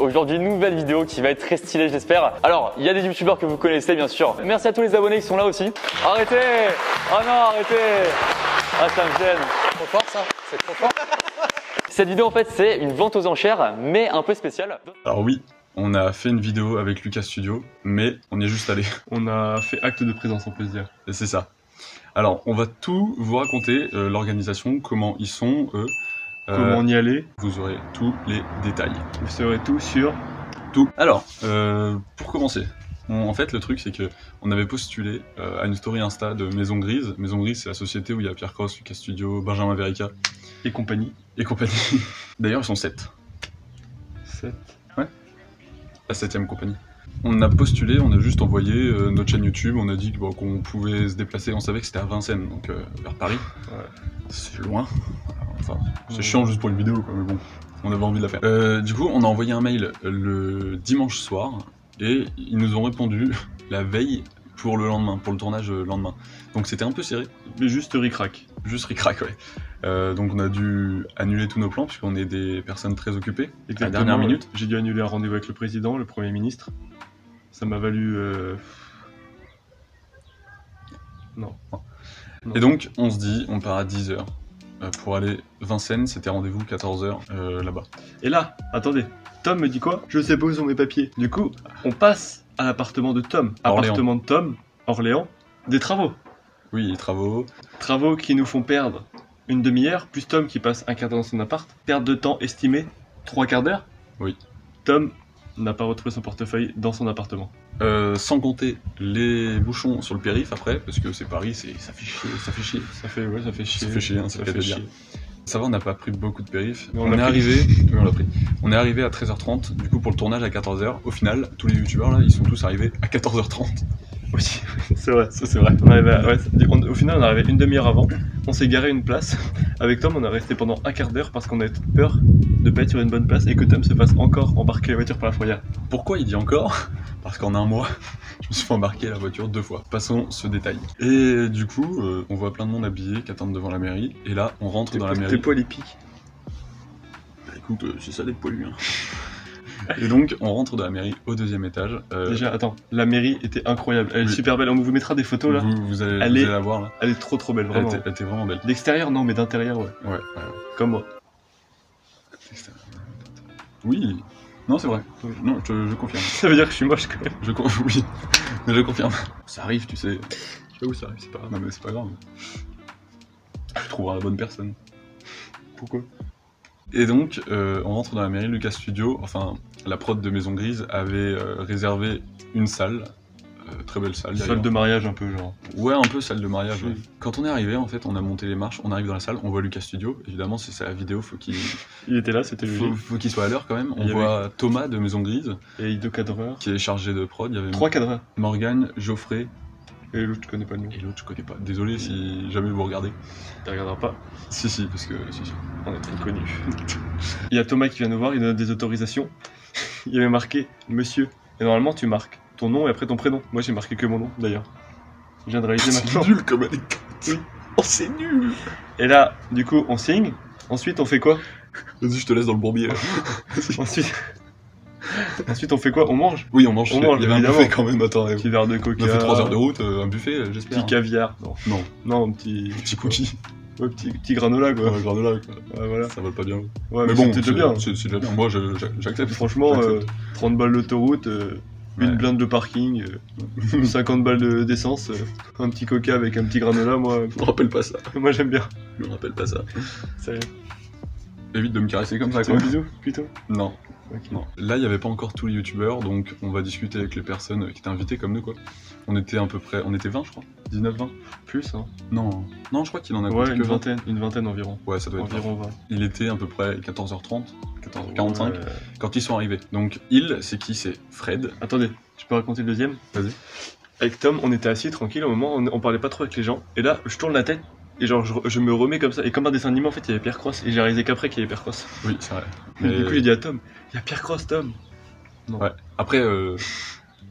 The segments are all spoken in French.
Aujourd'hui, nouvelle vidéo qui va être très stylée, j'espère. Alors, il y a des youtubeurs que vous connaissez, bien sûr. Merci à tous les abonnés qui sont là aussi. Arrêtez! Oh non, arrêtez! Ah, ça me gêne. Trop fort ça, c'est trop fort. Cette vidéo, en fait, c'est une vente aux enchères, mais un peu spéciale. Alors oui, on a fait une vidéo avec Lucas Studio, mais on y est juste allé. On a fait acte de présence, on peut se dire. Et c'est ça. Alors, on va tout vous raconter, l'organisation, comment ils sont, eux. Comment on y allait. Vous aurez tous les détails. Vous saurez tout sur... Tout. Alors, pour commencer, en fait, le truc, c'est que on avait postulé à une story Insta de Maison Grise. Maison Grise, c'est la société où il y a Pierre Cross, Lucas Studio, Benjamin Verica. Et compagnie. Et compagnie. D'ailleurs, ils sont 7. 7. Ouais. La 7ème compagnie. On a postulé, on a juste envoyé notre chaîne YouTube, on a dit qu'on pouvait se déplacer, on savait que c'était à Vincennes, donc vers Paris. Ouais. C'est loin. Enfin, c'est chiant juste pour une vidéo, quoi, mais bon, on avait envie de la faire. Du coup, on a envoyé un mail le dimanche soir, et ils nous ont répondu la veille pour le lendemain, pour le tournage le lendemain. Donc c'était un peu serré. Mais juste ric-rac. Juste ric-rac, ouais. Donc on a dû annuler tous nos plans, puisqu'on est des personnes très occupées. Exactement, à la dernière minute. J'ai dû annuler un rendez-vous avec le président, le Premier ministre. Ça m'a valu... Non. Et donc, on se dit, on part à 10h. Pour aller Vincennes, c'était rendez-vous 14h là-bas. Et là, attendez, Tom me dit quoi? Je sais pas où sont mes papiers. Du coup, on passe à l'appartement de Tom. Orléans. Appartement de Tom, Orléans, des travaux. Oui, les travaux. Travaux qui nous font perdre une demi-heure, plus Tom qui passe un quart d'heure dans son appart. Perte de temps estimée, 3 quarts d'heure. Oui. Tom n'a pas retrouvé son portefeuille dans son appartement. Sans compter les bouchons sur le périph' après, parce que c'est Paris, ça fait chier, ça fait chier. Ça fait chier. Ça fait chier, hein, ça fait chier. dire. Ça va, on n'a pas pris beaucoup de périph'. Mais on est arrivé, oui, on l'a pris. On est arrivé à 13h30, du coup pour le tournage à 14h. Au final, tous les youtubeurs là, ils sont tous arrivés à 14h30. Oui, c'est vrai. Ça c'est vrai. Au final, on est arrivé une demi-heure avant. On s'est garé une place. Avec Tom, on est resté pendant un quart d'heure parce qu'on avait peur de pas être sur une bonne place et que Tom se fasse encore embarquer la voiture par la fourrière. Pourquoi il dit encore? Parce qu'en un mois, je me suis fait embarquer la voiture 2 fois. Passons ce détail. Et du coup, on voit plein de monde habillé qui attendent devant la mairie. Et là, on rentre dans la mairie. Tes poils ils piquent. Bah écoute, c'est ça d'être poilu. Hein. Et donc, on rentre dans la mairie au 2e étage. Déjà, attends, la mairie était incroyable. Elle est super belle. On vous mettra des photos là. Vous allez la voir là. Elle est trop belle, vraiment. Elle était vraiment belle. D'extérieur, non, mais d'intérieur, ouais. Ouais. Comme moi. Oui. Non, c'est vrai. Non, je confirme. Ça veut dire que je suis moche quand même. Oui, mais je confirme. Ça arrive, tu sais. Je sais où ça arrive, c'est pas grave. Non, mais c'est pas grave. Tu trouveras la bonne personne. Pourquoi? Et donc, on rentre dans la mairie, Lucas Studio, enfin, la prod de Maison Grise avait réservé une salle, très belle salle d'ailleurs. Salle de mariage un peu, genre. Ouais, un peu salle de mariage, Oui. ouais. Quand on est arrivé, en fait, on a monté les marches, on arrive dans la salle, on voit Lucas Studio, évidemment, c'est sa vidéo, faut qu'il était là, c'était logique. faut qu'il soit à l'heure quand même. On Il y voit Thomas de Maison Grise, et 2 cadreurs. qui est chargé de prod, il y avait 3 cadreurs. Morgane, Geoffrey, Et l'autre, je connais pas le nom. et l'autre, je connais pas. Désolé si jamais vous regardez. Tu regarderas pas. Si, parce que... Si. On est bien connus. Il y a Thomas qui vient nous voir, il nous donne des autorisations. Il y avait marqué monsieur. Et normalement, tu marques ton nom et après ton prénom. Moi, j'ai marqué que mon nom, d'ailleurs. Je viens de réaliser maintenant. C'est nul comme anecdote. Oui. Oh, c'est nul. Et là, du coup, on signe. Ensuite, on fait quoi? Vas-y, je te laisse dans le bourbier. Ensuite, on fait quoi? On mange? Oui, on mange. Il y avait évidemment. un buffet quand même, attends. Petit verre de coca. On a fait 3 heures de route, un buffet, j'espère. Petit caviar. Non. Non, un petit cookie. Ouais, petit granola, quoi. Ouais, granola, quoi. Ouais, voilà. Ça vole pas bien. Ouais, mais bon, c'est déjà bien. C'est déjà bien. Moi, j'accepte. Franchement, j'accepte. 30 balles d'autoroute, une blinde de parking, 50 balles d'essence, un petit coca avec un petit granola, moi... Je me rappelle pas ça. Moi, j'aime bien. Je me rappelle pas ça. Sérieux. Évite de me caresser comme ça, C'est quoi. un bisou, plutôt? Non. Okay. Non. Là, il n'y avait pas encore tous les youtubeurs, donc on va discuter avec les personnes qui étaient invitées comme nous, quoi. On était à peu près... On était 20, je crois. 19, 20. Plus, hein. Non, je crois qu'il en a Ouais, compté que une vingtaine environ. Ouais, ça doit être environ 20. Il était à peu près 14h30, 14h45, Ouais. quand ils sont arrivés. Donc, c'est qui? C'est Fred. Attendez, je peux raconter le deuxième? Vas-y. Avec Tom, on était assis tranquille, au moment on parlait pas trop avec les gens, et là, je tourne la tête, et genre, je me remets comme ça, et comme un dessin animé, en fait, il y avait Pierre Cross, et j'ai réalisé qu'après qu'il y avait Pierre Cross. Oui, c'est vrai. Et du coup, j'ai dit à Tom, il y a Pierre Cross, Tom. Non. Ouais. Après,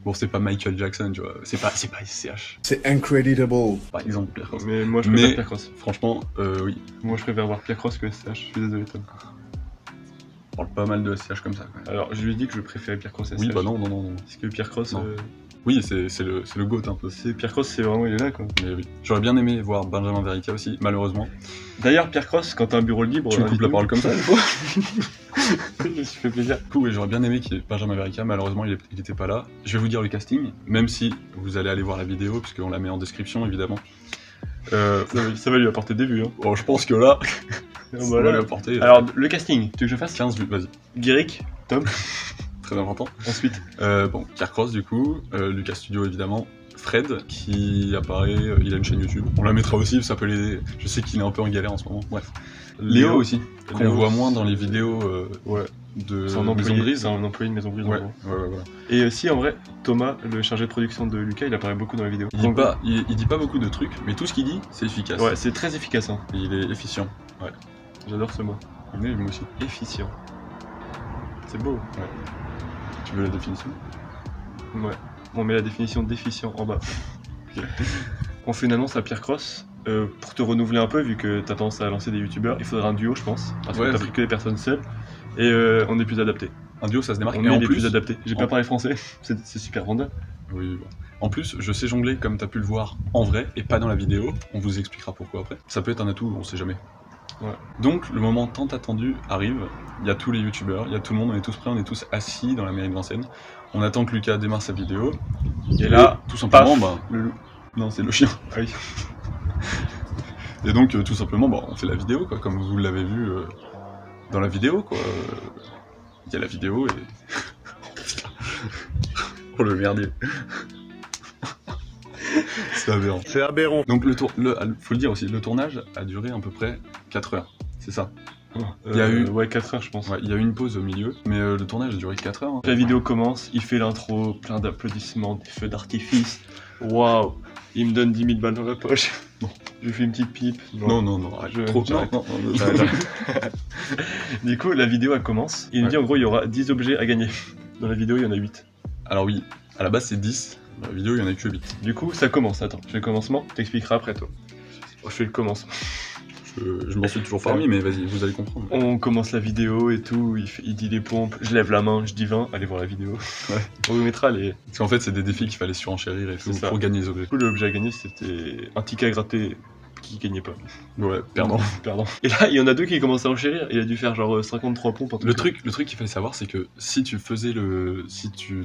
bon, c'est pas Michael Jackson, tu vois. C'est pas SCH. C'est incredible. Par exemple, Pierre Cross. Mais moi, je préfère Pierre Cross. Franchement, oui. Moi, je préfère voir Pierre Cross que SCH, je suis désolé, Tom. On parle pas mal de SCH comme ça. Alors, je lui ai dit que je préférais Pierre Cross à Oui, SCH. bah non. Parce que Pierre Cross, Non. Oui, c'est le GOAT un peu. Pierre Cross, c'est vraiment, il est là, quoi. Mais oui. J'aurais bien aimé voir Benjamin Verica aussi, malheureusement. D'ailleurs, Pierre Cross, quand t'as un bureau libre... Tu me coupes la parole comme ça, une fois. Je me suis fait plaisir. Du coup, oui, j'aurais bien aimé qu'il y ait Benjamin Verica, malheureusement il était pas là. Je vais vous dire le casting, même si vous allez aller voir la vidéo, puisqu'on la met en description évidemment. Ça va lui apporter des vues, hein. Bon, je pense que là, ça Voilà. va lui apporter Alors, le casting, tu veux que je fasse 15 vues, vas-y. Guéric, Tom, Très important. ensuite. Bon, Pierre Cross du coup, Lucas Studio évidemment, Fred qui apparaît, il a une chaîne YouTube. On la mettra aussi, ça peut l'aider. Je sais qu'il est un peu en galère en ce moment, bref. Léo aussi, qu'on voit moins dans les vidéos Ouais. de C'est un Maison employé, Grise. c'est un employé de Maison Grise. en Ouais, gros. voilà. Et aussi, en vrai, Thomas, le chargé de production de Lucas, il apparaît beaucoup dans la vidéo. Il dit pas beaucoup de trucs, mais tout ce qu'il dit, c'est efficace. Ouais, c'est très efficace, hein. Et il est efficient. J'adore ce mot. Oui, moi aussi. Efficient. C'est beau. Tu veux la définition? Ouais. On met la définition d'efficient en bas. On fait une annonce à Pierre Cross. Pour te renouveler un peu, vu que t'as tendance à lancer des youtubeurs, il faudrait un duo, je pense. Parce que t'as pris que des personnes seules. Et on est plus adapté. Un duo, ça se démarque. On Et est en les plus, plus adaptés. J'ai pas parlé français, c'est super vendeur. oui, bon. En plus, je sais jongler comme t'as pu le voir en vrai et pas dans la vidéo. On vous expliquera pourquoi après. Ça peut être un atout, on sait jamais. Ouais. Donc, le moment tant attendu arrive. Il y a tous les youtubeurs, il y a tout le monde, on est tous prêts, on est tous assis dans la mairie de Vincennes. On attend que Lucas démarre sa vidéo. Et là, tout simplement, paf, le loup. Non, c'est le chien. Ah oui. Et donc, tout simplement, on fait la vidéo, quoi, comme vous l'avez vu dans la vidéo, quoi. Il y a la vidéo et... Oh le merdier. C'est aberrant. C'est aberrant. Donc, faut le dire aussi, le tournage a duré à peu près 4 heures, c'est ça. Il y a eu... Ouais, 4 heures, je pense. Ouais, il y a eu une pause au milieu, mais le tournage a duré 4 heures. Hein. La vidéo commence, il fait l'intro, plein d'applaudissements, des feux d'artifice. Waouh. Il me donne 10 000 balles dans la poche. Non. Je lui fais une petite pipe. Non, arrête. Trop. j'arrête. Non. Du coup, la vidéo elle commence. Il me dit en gros, il y aura 10 objets à gagner. Dans la vidéo, il y en a 8. Alors oui, à la base c'est 10, dans la vidéo il y en a que 8. Du coup, ça commence. Attends, je fais le commencement, t'expliqueras après toi. Je fais le commencement. Je m'en suis toujours parmi, mais vas-y, vous allez comprendre. On commence la vidéo et tout, il dit les pompes, je lève la main, je dis 20, allez voir la vidéo. Ouais. On vous mettra les... Parce qu'en fait c'est des défis qu'il fallait surenchérir et tout, C'est ça. pour gagner les objets. Du coup, l'objet à gagner, c'était un ticket à gratter qui gagnait pas. Ouais, perdant. Perdant. Et là, il y en a deux qui commencent à enchérir, il a dû faire genre 53 pompes. en tout Le cas. truc qu'il fallait savoir, c'est que si tu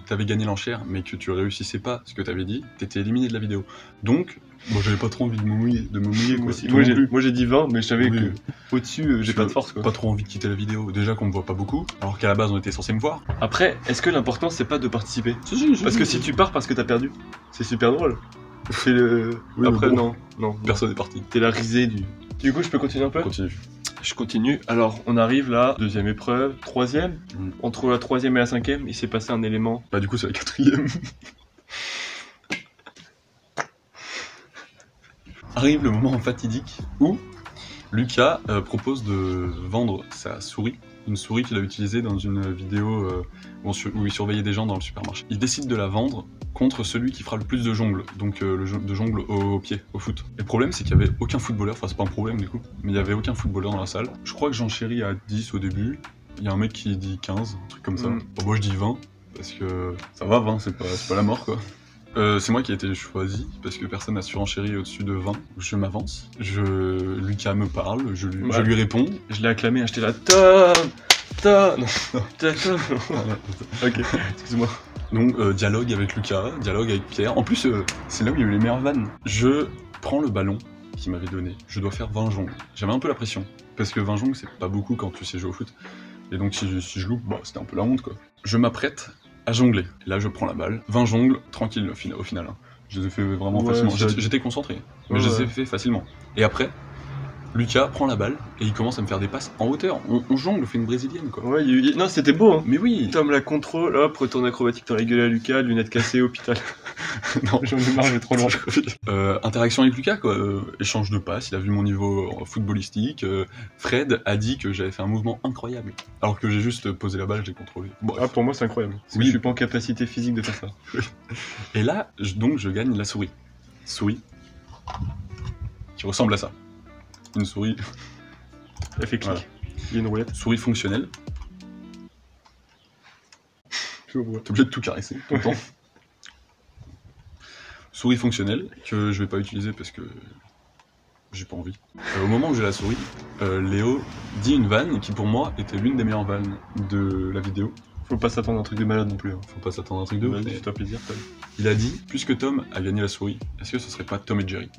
t'avais gagné l'enchère, mais que tu réussissais pas ce que t'avais dit, t'étais éliminé de la vidéo. Donc, moi j'avais pas trop envie de me mouiller, quoi. Moi aussi. Toi non plus. Moi j'ai dit 20, mais je savais Oui. que au-dessus, j'ai pas de force quoi. Pas trop envie de quitter la vidéo. Déjà qu'on me voit pas beaucoup, alors qu'à la base on était censé me voir. Après, est-ce que l'important c'est pas de participer? Si, Parce que si tu pars parce que t'as perdu, c'est super drôle. C'est le. Oui, Après, mais bon. non. Personne n'est parti. T'es la risée du. Du coup, je peux continuer un peu? Continue. Je continue. Alors, on arrive là, deuxième épreuve, troisième. Mm. Entre la troisième et la cinquième, il s'est passé un élément. Bah du coup c'est la 4ème. Arrive le moment fatidique où Lucas propose de vendre sa souris, une souris qu'il a utilisée dans une vidéo où il surveillait des gens dans le supermarché. Il décide de la vendre contre celui qui fera le plus de jongles, donc de jongles au pied, au foot. Et le problème c'est qu'il y avait aucun footballeur, enfin c'est pas un problème du coup, mais il y avait aucun footballeur dans la salle. Je crois que j'enchéris à 10 au début, il y a un mec qui dit 15, un truc comme ça. Mm. Bon, moi je dis 20, parce que ça va, 20 c'est pas la mort quoi. C'est moi qui ai été choisi parce que personne n'a surenchéri au-dessus de 20. Je m'avance, Lucas me parle, je lui réponds. Je l'ai acclamé, j'étais là. Tom. Ok, excuse-moi. Donc dialogue avec Lucas, dialogue avec Pierre. En plus, c'est là où il y a eu les meilleures vannes. Je prends le ballon qu'il m'avait donné. Je dois faire 20 jongles. J'avais un peu la pression parce que 20 jongles c'est pas beaucoup quand tu sais jouer au foot. Et donc si je loupe, c'était un peu la honte quoi. Je m'apprête à jongler. Et là je prends la balle, 20 jongles, tranquille au final. Hein. Je les ai fait vraiment facilement. J'étais concentré, mais je les ai fait facilement. Et après, Lucas prend la balle et il commence à me faire des passes en hauteur. On jongle, on fait une brésilienne quoi. Ouais, non, c'était beau hein. Mais oui. Tom la contrôle, hop, retourne acrobatique dans la gueule à Lucas, lunettes cassées, hôpital. Non, j'en ai marre, j'ai trop loin. Interaction avec Lucas quoi, échange de passes, il a vu mon niveau footballistique. Fred a dit que j'avais fait un mouvement incroyable, alors que j'ai juste posé la balle, j'ai contrôlé. Bref. Ah, pour moi c'est incroyable. Parce que je suis pas en capacité physique de faire ça. Et là, je gagne la souris. Souris qui ressemble à ça. Une souris. Elle fait clic. Voilà. Il y a une roulette. Souris fonctionnelle. Je vois. T'es obligé de tout caresser tout le temps. Souris fonctionnelle que je vais pas utiliser parce que j'ai pas envie. Au moment où j'ai la souris, Léo dit une vanne qui pour moi était l'une des meilleures vannes de la vidéo. Faut pas s'attendre à un truc de malade non plus. Hein. Faut pas s'attendre à un truc de ouf. Vas-y, fais-toi plaisir, Tom. Il a dit, puisque Tom a gagné la souris, est-ce que ce serait pas Tom et Jerry?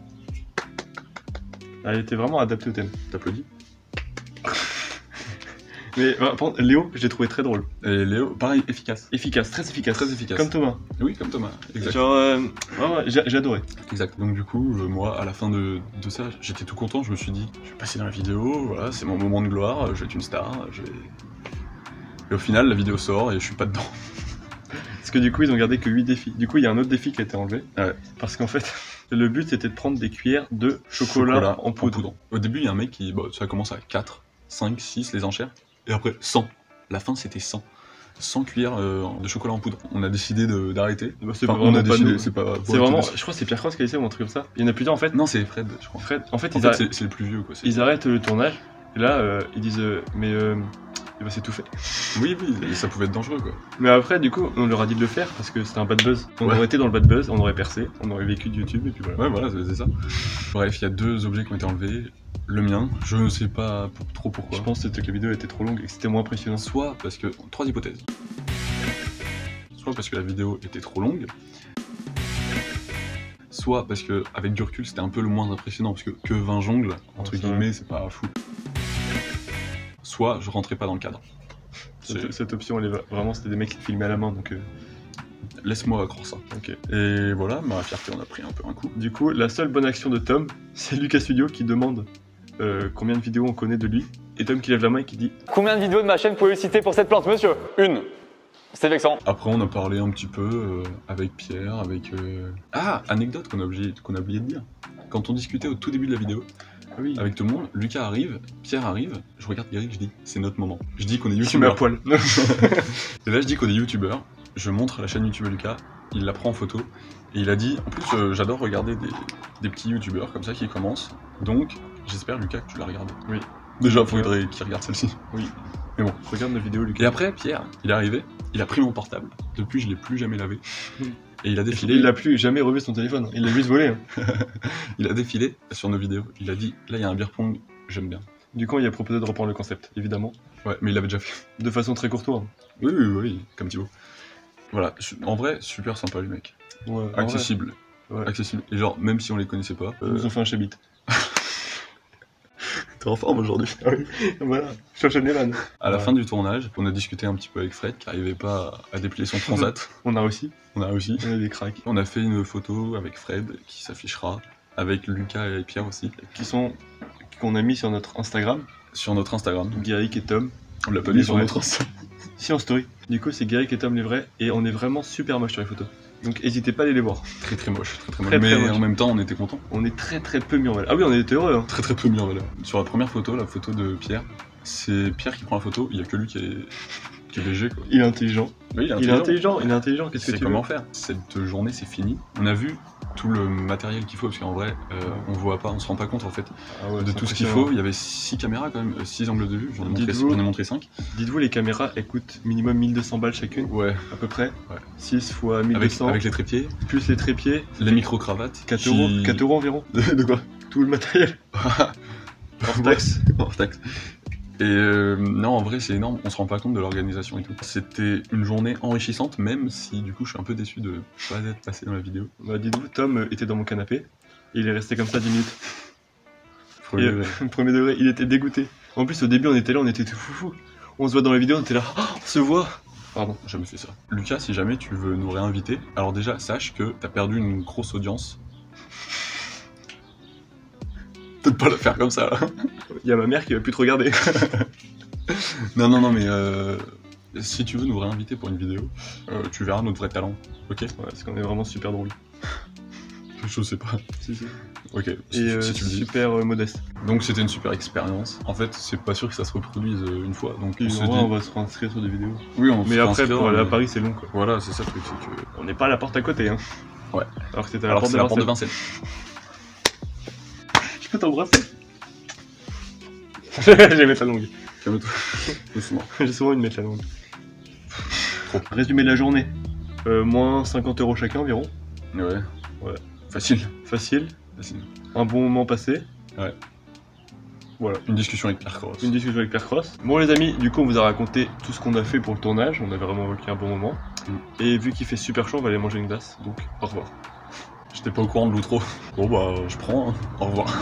Elle était vraiment adaptée au thème. T'applaudis? Mais par contre, Léo, je l'ai trouvé très drôle. Et Léo, pareil, efficace. Efficace, très efficace. Très efficace. Comme Thomas. Oui, comme Thomas. Exact. Genre, ouais, j'ai adoré. Exact. Donc du coup, moi, à la fin de ça, j'étais tout content. Je me suis dit, je vais passer dans la vidéo, voilà, c'est mon moment de gloire, je vais être une star. Et au final, la vidéo sort et je suis pas dedans. Parce que du coup, ils ont gardé que 8 défis. Du coup, il y a un autre défi qui a été enlevé. Ouais. Parce qu'en fait, le but c'était de prendre des cuillères de chocolat en poudre. Au début, il y a un mec qui, ça commence à 4, 5, 6 les enchères. Et après, 100. La fin, c'était 100. 100 cuillères de chocolat en poudre. On a décidé d'arrêter. Bah, c'est Enfin, vraiment on a pas décidé, nous. c'est pas... C'est vraiment, je crois que c'est Pierre Cross qui a dit ça ou un truc comme ça. Il y en a plusieurs en fait. Non, c'est Fred, je crois. Fred, en fait, C'est le plus vieux, quoi. ils arrêtent le tournage. Et là, ils disent, mais c'est tout fait. Oui, et ça pouvait être dangereux, quoi. Mais après, du coup, on leur a dit de le faire parce que c'était un bad buzz. On Ouais. aurait été dans le bad buzz, on aurait percé, on aurait vécu de YouTube et puis voilà. Ouais, voilà, c'est ça. Bref, il y a 2 objets qui ont été enlevés. Le mien, je ne sais pas trop pourquoi. Je pense que la vidéo était trop longue et que c'était moins impressionnant. Soit parce que... 3 hypothèses. Soit parce que la vidéo était trop longue. Soit parce que avec du recul, c'était un peu le moins impressionnant, parce que 20 jongles, entre c'est vrai. guillemets, c'est pas fou. Soit je rentrais pas dans le cadre. Cette option, elle est vraiment, c'était des mecs qui filmaient à la main, donc Laisse-moi croire ça. ok. Et voilà, ma fierté en a pris un peu un coup. Du coup, la seule bonne action de Tom, c'est Lucas Studio qui demande combien de vidéos on connaît de lui. Et Tom qui lève la main et qui dit Combien de vidéos de ma chaîne pouvez-vous citer pour cette plante, monsieur? Une. C'est vexant. Après, on a parlé un petit peu avec Pierre, avec... Ah, anecdote qu'on a oublié de dire. Quand on discutait au tout début de la vidéo, ah oui, avec tout le monde, Lucas arrive, Pierre arrive, je regarde Gary, je dis, c'est notre moment. Je dis qu'on est tu mets à youtubeur. poil. Et là, je dis qu'on est youtubeur, je montre la chaîne YouTube à Lucas, il la prend en photo, et il a dit, en plus, j'adore regarder des petits youtubeurs comme ça qui commencent, donc j'espère, Lucas, que tu l'as regardé. Oui. Déjà, faudrait qu'il regarde celle-ci. Oui. Mais bon. Regarde nos vidéos, Lucas. Et après, Pierre, il est arrivé, il a pris mon portable. Depuis, je l'ai plus jamais lavé. Et il a défilé. Il a plus jamais revu son téléphone, il l'a juste volé. Hein. Il a défilé sur nos vidéos. Il a dit, là, il y a un beer pong, j'aime bien. Du coup, il a proposé de reprendre le concept, évidemment. Ouais, mais il l'avait déjà fait. De façon très courtoise. Oui, comme Thibaut. Voilà, en vrai, super sympa, le mec. Ouais, en Accessible. vrai. Ouais. Accessible. Et genre, même si on les connaissait pas. Ils nous ont fait un chabit. T'es en forme aujourd'hui. Voilà, je cherche les vannes. À la Ouais. fin du tournage, on a discuté un petit peu avec Fred, qui arrivait pas à déplier son transat. On a aussi, On a réussi. on a des cracks. On a fait une photo avec Fred, qui s'affichera, avec Lucas et Pierre aussi, Qu'on a mis sur notre Instagram, sur notre Instagram. Garrick et Tom. On l'a pas Les mis sur vrais. notre Insta. Si en story. Du coup, c'est Garrick et Tom les vrais, et on est vraiment super moche sur les photos. Donc n'hésitez pas à aller les voir. Très moche, très moche. Très, Mais très moche. en même temps, on était contents. On est très peu mis en valeur. Ah oui, on était heureux. Hein. Très peu mis en valeur. Sur la première photo, la photo de Pierre, c'est Pierre qui prend la photo, il y a que lui qui est VG, quoi. Il est intelligent. Oui, Il est intelligent. Qu'est-ce que C'est tu comment veux faire. Cette journée, c'est fini. On a vu tout le matériel qu'il faut, parce qu'en vrai, on voit pas, on se rend pas compte en fait Ah ouais, de c'est tout ce qu'il impressionnant. faut. Il y avait 6 caméras quand même, 6 angles de vue, j'en ai Dites-vous- montré 5. Dites-vous, les caméras, elles coûtent minimum 1200 balles chacune, Ouais, à peu près. Ouais. 6 fois avec 1200, les trépieds, plus les trépieds, les micro-cravates. 4 euros, 4 euros environ. De quoi? Tout le matériel. Hors taxe. Hors taxe. Et non, en vrai, c'est énorme, on se rend pas compte de l'organisation et tout. C'était une journée enrichissante, même si du coup, je suis un peu déçu de pas être passé dans la vidéo. Bah, dites-vous, Tom était dans mon canapé, et il est resté comme ça 10 minutes. Premier Et, degré. premier degré, il était dégoûté. En plus, au début, on était là, on était tout foufou. On se voit dans la vidéo, on était là, oh, on se voit. Pardon. Jamais fait ça. Lucas, si jamais tu veux nous réinviter, alors déjà, sache que t'as perdu une grosse audience. Peut-être pas la faire comme ça, là. Il y a ma mère qui va plus te regarder. Non, mais si tu veux nous réinviter pour une vidéo, tu verras notre vrai talent. Ok? Ouais, parce qu'on est vraiment super drôle. Je sais pas. Si. Ok, Et si tu le dis. super modeste. Donc c'était une super expérience. En fait, c'est pas sûr que ça se reproduise une fois. Donc Et on se en vrai, dit... on va se réinscrire sur des vidéos. Oui, on Mais se après, réinscrira, pour aller à mais- Paris, c'est long quoi. Voilà, c'est ça le truc, c'est que... On n'est pas à la porte à côté, hein. Ouais. Alors que c'était à la Alors porte c'est de la porte de Vincennes. Vincennes. Je peux t'embrasser. Je vais mettre la langue. Calme-toi. Doucement. J'ai souvent une mettre la langue. Trop. Résumé de la journée. Moins 50 € chacun environ. Ouais. Ouais. Facile. Facile. Facile. Un bon moment passé. Ouais. Voilà. Une discussion avec Pierre Cross. Une discussion avec Pierre Cross. Bon les amis, du coup on vous a raconté tout ce qu'on a fait pour le tournage. On a vraiment vécu un bon moment. Et vu qu'il fait super chaud, on va aller manger une glace. Donc au revoir. J'étais pas au courant de l'outro. Bon bah je prends, hein. Au revoir.